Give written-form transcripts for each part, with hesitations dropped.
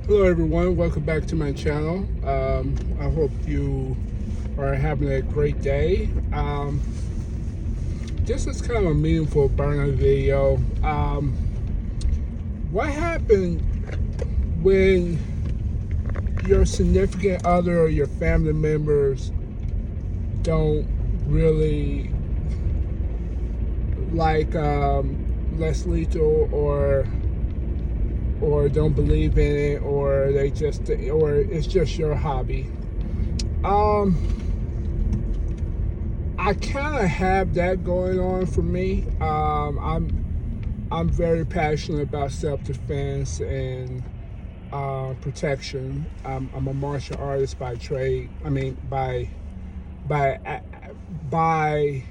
Hello everyone, welcome back to my channel. I hope you are having a great day. This is kind of a meaningful Byrna video. What happened when your significant other or your family members don't really like less lethal or don't believe in it, or or it's just your hobby? Um, I kind of have that going on for me. I'm very passionate about self-defense and protection. I'm a martial artist by trade. I mean, by by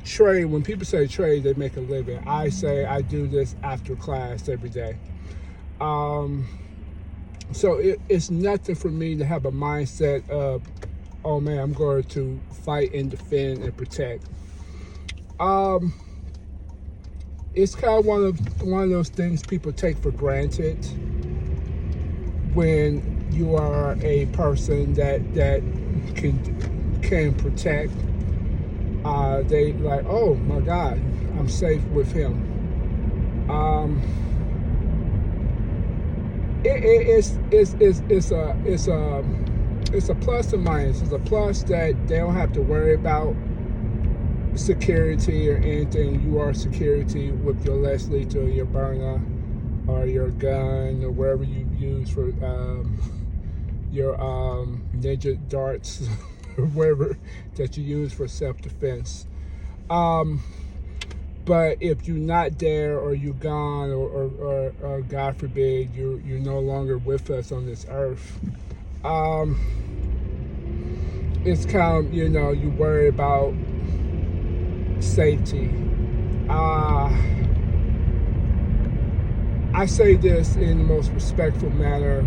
trade. When people say trade, they make a living. I say I do this after class every day. Um, so it's nothing for me to have a mindset of, oh man, I'm going to fight and defend and protect. Um, it's kind of one of those things people take for granted when you are a person that can protect. They like, oh my God, I'm safe with him. Um, it's a plus and minus. It's a plus that they don't have to worry about security or anything. You are security with your less lethal, your Byrna, or your gun, or wherever you use for your ninja darts, or wherever that you use for self-defense. But if you're not there, or you're gone, or God forbid, you're no longer with us on this earth, it's kind of, you worry about safety. I say this in the most respectful manner,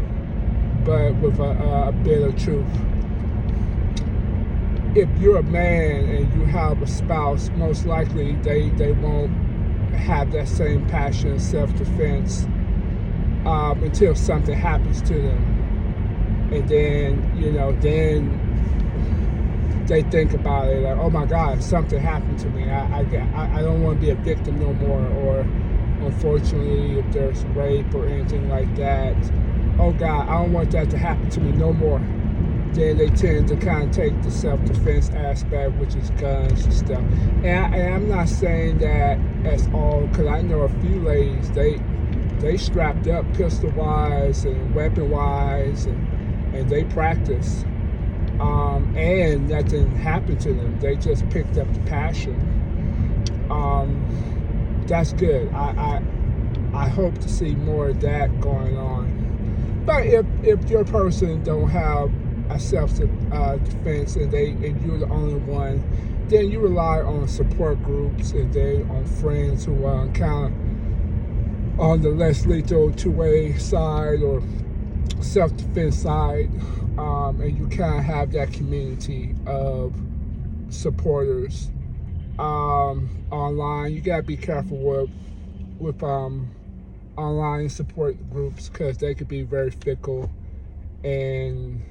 but with a bit of truth. If you're a man and you have a spouse, most likely they won't have that same passion and self-defense until something happens to them. And then they think about it like, oh my God, something happened to me. I don't want to be a victim no more. Or unfortunately, if there's rape or anything like that, oh God, I don't want that to happen to me no more. Then they tend to kind of take the self-defense aspect, which is guns and stuff. And I'm not saying that as all, because I know a few ladies, they strapped up pistol-wise and weapon-wise, and they practice. And nothing happened to them. They just picked up the passion. That's good. I hope to see more of that going on. But if your person don't have a self-defense and you're the only one, then you rely on support groups and then on friends who are kind of on the less lethal two-way side or self-defense side, and you kind of have that community of supporters online. You gotta be careful with online support groups, because they could be very fickle and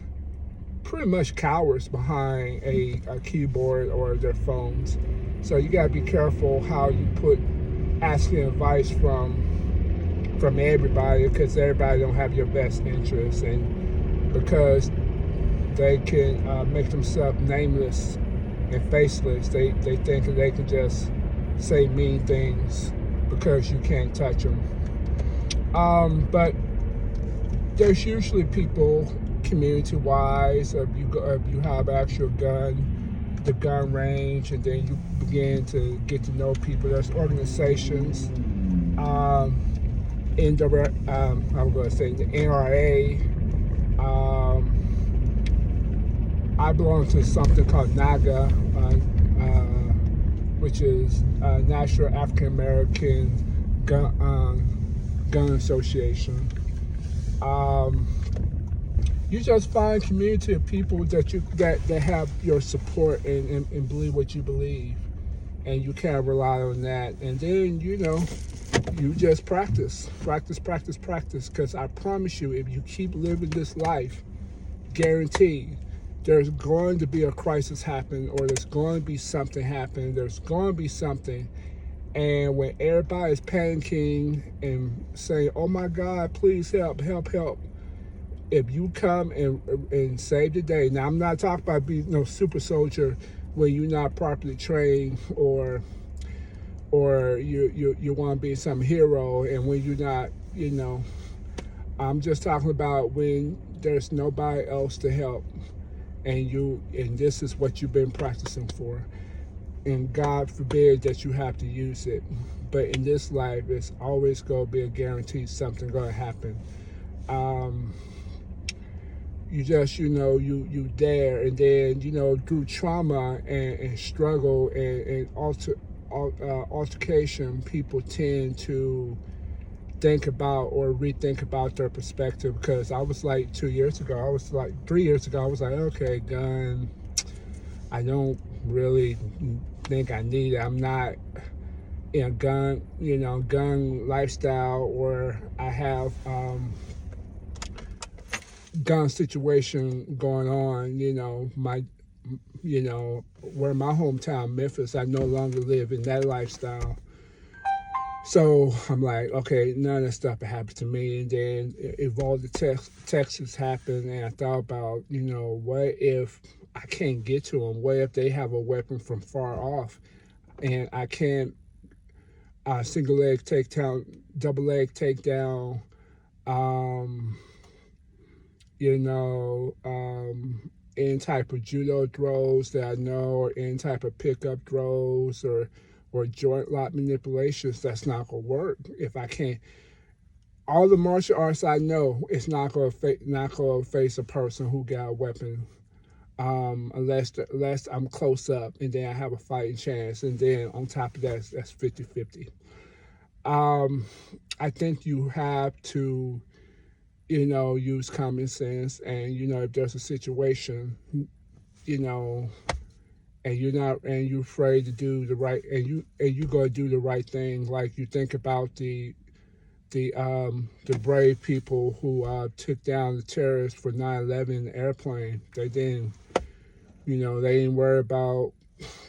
pretty much cowards behind a keyboard or their phones. So you gotta be careful how you put asking advice from everybody, because everybody don't have your best interests, and because they can make themselves nameless and faceless, they think that they can just say mean things because you can't touch them. But there's usually people community-wise, if you have actual the gun range, and then you begin to get to know people. There's organizations, indirect, I'm going to say the NRA. I belong to something called NAGA, which is National African American Gun Association. You just find a community of people that have your support and believe what you believe, and you can't rely on that. And then You just practice, practice, practice, practice. Because I promise you, if you keep living this life, guaranteed, there's going to be a crisis happen, or there's going to be something happen. There's going to be something. And when everybody's panicking and saying, oh my God, please help, help, help. If you come and save the day. Now, I'm not talking about being no super soldier where you're not properly trained, or you want to be some hero, and when you're not, I'm just talking about when there's nobody else to help, and this is what you've been practicing for, and God forbid that you have to use it. But in this life, it's always going to be a guarantee something going to happen. You just, you dare, and then, through trauma and struggle and altercation, people tend to think about or rethink about their perspective. Because I was like 2 years ago, I was like 3 years ago, I was like, okay, gun, I don't really think I need it. I'm not in a gun lifestyle, or I have gun situation going on. Where my hometown, Memphis, I no longer live in that lifestyle. So I'm like, okay, none of that stuff happened to me. And then Evolved to Texas happened, and I thought about, what if I can't get to them? What if they have a weapon from far off, and I can't single leg takedown, double leg takedown, any type of judo throws that I know, or any type of pickup throws, or joint lock manipulations, that's not going to work if I can't. All the martial arts I know, it's not going to face a person who got a weapon, unless I'm close up, and then I have a fighting chance, and then on top of that, that's 50-50. I think you have to, use common sense, and if there's a situation, and you're afraid to do the right, and you go to do the right thing. Like, you think about the brave people who took down the terrorists for 9/11 in the airplane. They didn't worry about.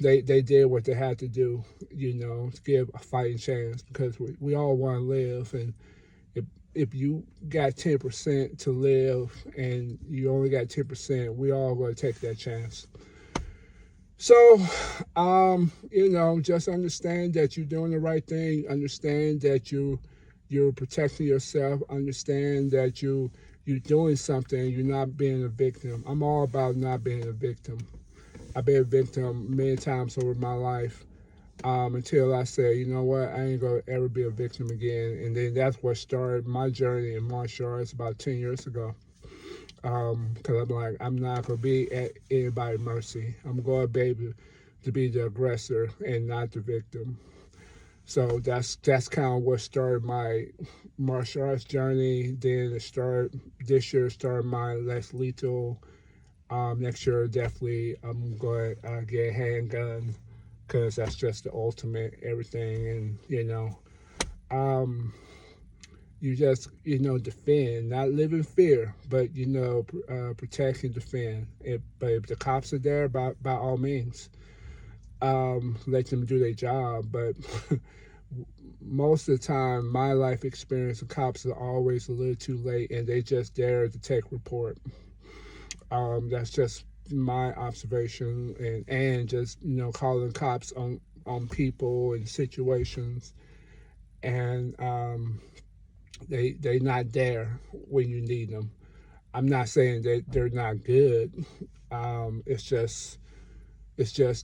They did what they had to do, to give a fighting chance, because we all want to live. And if you got 10% to live and you only got 10%, we all going to take that chance. So, just understand that you're doing the right thing. Understand that you're protecting yourself. Understand that you're doing something. You're not being a victim. I'm all about not being a victim. I've been a victim many times over my life, until I say, you know what, I ain't going to ever be a victim again. And then that's what started my journey in martial arts about 10 years ago. Because I'm like, I'm not going to be at anybody's mercy. I'm going to be able to be the aggressor and not the victim. So that's kind of what started my martial arts journey. Then this year started my less lethal. Next year, definitely, I'm going to get a handgun, because that's just the ultimate everything. And, you just, defend, not live in fear, but, protect and defend. But if the cops are there, by all means, let them do their job. But most of the time, my life experience, the cops are always a little too late, and they just there to take report. That's just my observation, and just, calling cops on people and situations, and they not there when you need them. I'm not saying that they're not good. It's just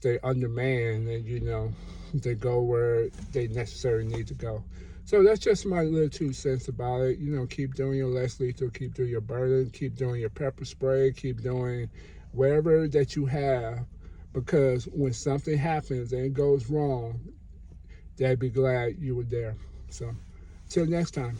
they're undermanned, and they go where they necessarily need to go. So that's just my little 2 cents about it. Keep doing your less lethal, keep doing your Byrna, keep doing your pepper spray, keep doing wherever that you have, because when something happens and it goes wrong, they'd be glad you were there. So, till next time.